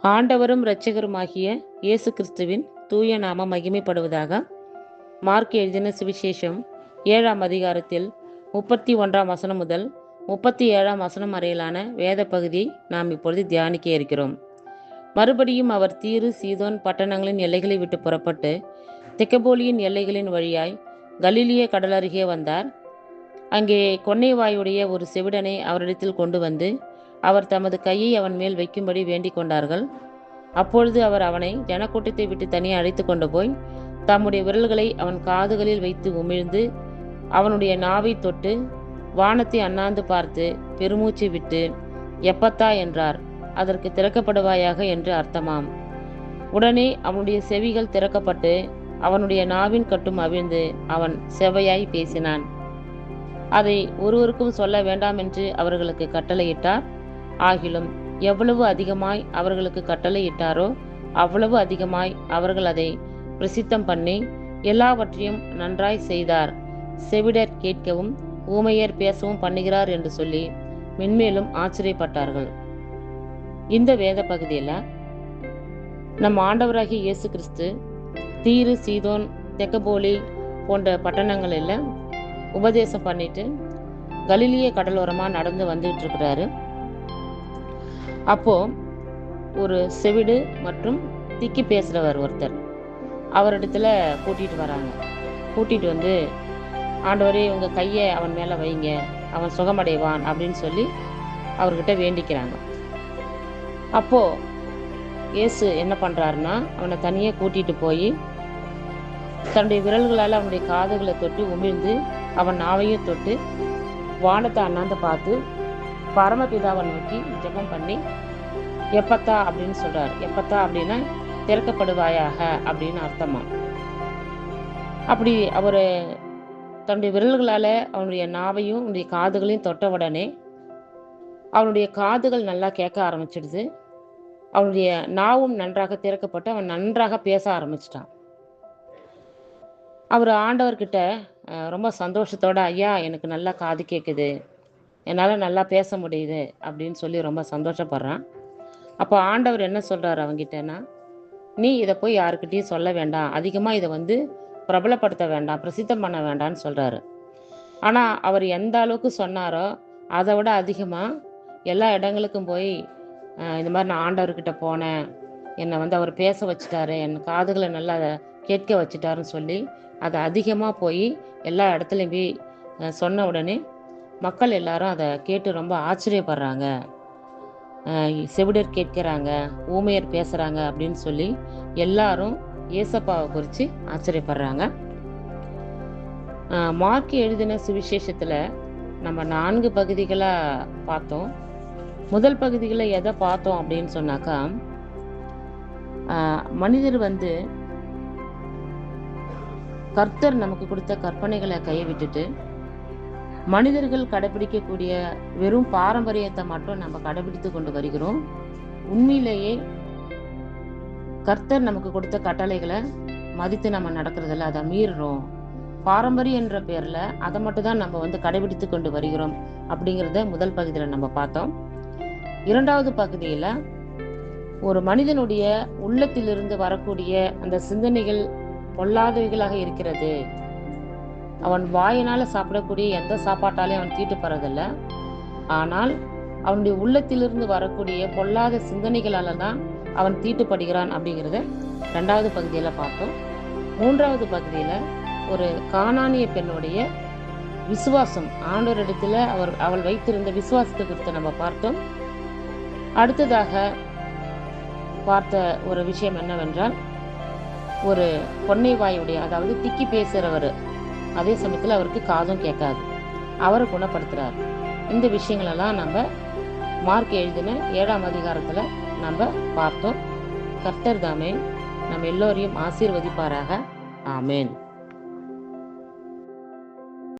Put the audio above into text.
ஆண்டவரும் இரட்சகருமாகிய இயேசு கிறிஸ்துவின் தூய நாமம் மகிமைப்படுவதாக. மார்க் எழுதின சுவிசேஷம் 7ஆம் அதிகாரத்தில் 31ஆம் வசனம் முதல் 37ஆம் வசனம் வரையிலான வேத பகுதியை நாம் இப்பொழுது தியானிக்க இருக்கிறோம். மறுபடியும் அவர் தீரு சீதோன் பட்டணங்களின் எல்லைகளை விட்டு புறப்பட்டு தெக்கப்போலியின் எல்லைகளின் வழியாய் கலிலிய கடலருகே வந்தார். அங்கே கொன்னைவாயுடைய ஒரு செவிடனை அவரிடத்தில் கொண்டு வந்து அவர் தமது கையை அவன் மேல் வைக்கும்படி வேண்டிக் கொண்டார்கள். அப்பொழுது அவர் அவனை ஜனக்கூட்டத்தை விட்டு தனியே அழைத்து கொண்டு போய் தம்முடைய விரல்களை அவன் காதுகளில் வைத்து உமிழ்ந்து அவனுடைய நாவை தொட்டு வானத்தை அண்ணாந்து பார்த்து பெருமூச்சு விட்டு எப்பத்தா என்றார். அதற்கு திறக்கப்படுவாயாக என்று அர்த்தமாம். உடனே அவனுடைய செவிகள் திறக்கப்பட்டு அவனுடைய நாவின் கட்டும் அவிழ்ந்து அவன் செவ்வையாய் பேசினான். அதை ஒருவருக்கும் சொல்ல வேண்டாம் என்று அவர்களுக்கு கட்டளையிட்டார். ஆகிலும் எவ்வளவு அதிகமாய் அவர்களுக்கு கட்டளையிட்டாரோ அவ்வளவு அதிகமாய் அவர்கள் அதை பிரசித்தம் பண்ணி எல்லாவற்றையும் நன்றாய் செய்தார். செவிடர் கேட்கவும் ஊமையர் பேசவும் பண்ணுகிறார் என்று சொல்லி மென்மேலும் ஆச்சரியப்பட்டார்கள். இந்த வேத பகுதியில் நம் ஆண்டவராகிய இயேசு கிறிஸ்து தீரு சீதோன் தெக்கப்போலி போன்ற பட்டணங்களில் உபதேசம் பண்ணிட்டு கலிலிய கடலோரமாக நடந்து வந்துட்டு இருக்கிறாரு. அப்போ ஒரு செவிடு மற்றும் திக்கி பேசுகிறவர் ஒருத்தர் அவரிடத்துல கூட்டிகிட்டு வராங்க. கூட்டிகிட்டு வந்து ஆண்டவரே உங்கள் கையை அவன் மேலே வைங்க, அவன் சுகமடைவான் அப்படின்னு சொல்லி அவர்கிட்ட வேண்டிக்கிறாங்க. அப்போது இயேசு என்ன பண்ணுறாருன்னா அவனை தனியாக கூட்டிகிட்டு போய் தன்னுடைய விரல்களால் அவனுடைய காதுகளை தொட்டு உமிழ்ந்து அவன் நாவையும் தொட்டு வானத்தை அண்ணாந்து பார்த்து பரமபிதாவை நோக்கி ஜெபம் பண்ணி எப்பத்தா அப்படின்னு சொல்றாரு. எப்பத்தா அப்படின்னா திறக்கப்படுவாயாக அப்படின்னு அர்த்தமா. அப்படி அவர் தன்னுடைய விரல்களால் அவனுடைய நாவையும் அவனுடைய காதுகளையும் தொட்ட உடனே அவனுடைய காதுகள் நல்லா கேட்க ஆரம்பிச்சிடுது. அவனுடைய நாவும் நன்றாக திறக்கப்பட்டு அவன் நன்றாக பேச ஆரம்பிச்சிட்டான். அவர் ஆண்டவர்கிட்ட ரொம்ப சந்தோஷத்தோட ஐயா எனக்கு நல்லா காது கேட்குது, என்னால் நல்லா பேச முடியுது அப்படின்னு சொல்லி ரொம்ப சந்தோஷப்படுறான். அப்போ ஆண்டவர் என்ன சொல்கிறார் அவங்கிட்டன்னா, நீ இதை போய் யாருக்கிட்டையும் சொல்ல வேண்டாம், அதிகமாக இதை பிரபலப்படுத்த வேண்டாம், பிரசித்தம் பண்ண வேண்டாம்னு சொல்கிறாரு. ஆனால் அவர் எந்த அளவுக்கு சொன்னாரோ அதை விட அதிகமாக எல்லா இடங்களுக்கும் போய் இந்த மாதிரி நான் ஆண்டவர்கிட்ட போனேன், என்னை அவர் பேச வச்சுட்டாரு, என் காதுகளை நல்லா கேட்க வச்சுட்டாருன்னு சொல்லி அதை அதிகமாக போய் எல்லா இடத்துலையும் போய் சொன்ன உடனே மக்கள் எல்லாரும் அதை கேட்டு ரொம்ப ஆச்சரியப்படுறாங்க. செவிடர் கேட்கிறாங்க, ஊமையர் பேசுகிறாங்க அப்படின்னு சொல்லி எல்லாரும் ஏசப்பாவை குறித்து ஆச்சரியப்படுறாங்க. மார்க் எழுதின சுவிசேஷத்தில் நம்ம 4 பகுதிகளாக பார்த்தோம். முதல் பகுதிகளில் எதை பார்த்தோம் அப்படின்னு சொன்னாக்கா, மனிதர் கர்த்தர் நமக்கு கொடுத்த கற்பனைகளை கையை விட்டுட்டு மனிதர்கள் கடைபிடிக்கக்கூடிய வெறும் பாரம்பரியத்தை மட்டும் நம்ம கடைபிடித்து கொண்டு வருகிறோம். உண்மையிலேயே கர்த்தர் நமக்கு கொடுத்த கட்டளைகளை மதித்து நம்ம நடக்கிறதில்ல, அதை மீறுறோம். பாரம்பரியம் என்ற பேரில் அதை மட்டும் தான் நம்ம கடைபிடித்து கொண்டு வருகிறோம் அப்படிங்கிறத முதல் பகுதியில் நம்ம பார்த்தோம். 2வது பகுதியில் ஒரு மனிதனுடைய உள்ளத்திலிருந்து வரக்கூடிய அந்த சிந்தனைகள் பொல்லாதவைகளாக இருக்கிறது. அவன் வாயினால் சாப்பிடக்கூடிய எந்த சாப்பாட்டாலையும் அவன் தீட்டுப்படுறதில்லை, ஆனால் அவனுடைய உள்ளத்திலிருந்து வரக்கூடிய பொல்லாத சிந்தனைகளால தான் அவன் தீட்டுப்படுகிறான் அப்படிங்கிறத 2வது பகுதியில் பார்த்தோம். 3வது பகுதியில் ஒரு கானானிய பெண்ணுடைய விசுவாசம், ஆண்டவரிடத்தில் அவள் வைத்திருந்த விசுவாசத்தை குறித்து நம்ம பார்த்தோம். அடுத்ததாக பார்த்த ஒரு விஷயம் என்னவென்றால், ஒரு கொன்னைவாயுடைய, அதாவது திக்கி பேசுகிறவர், அதே சமயத்தில் அவருக்கு காதும் கேட்காது, அவரை குணப்படுத்துகிறார். இந்த விஷயங்களெல்லாம் நம்ம மார்க் எழுதின 7ஆம் அதிகாரத்தில் நம்ம பார்த்தோம். கர்த்தர் தாமே நம்ம எல்லோரையும் ஆசீர்வதிப்பாராக. ஆமேன்.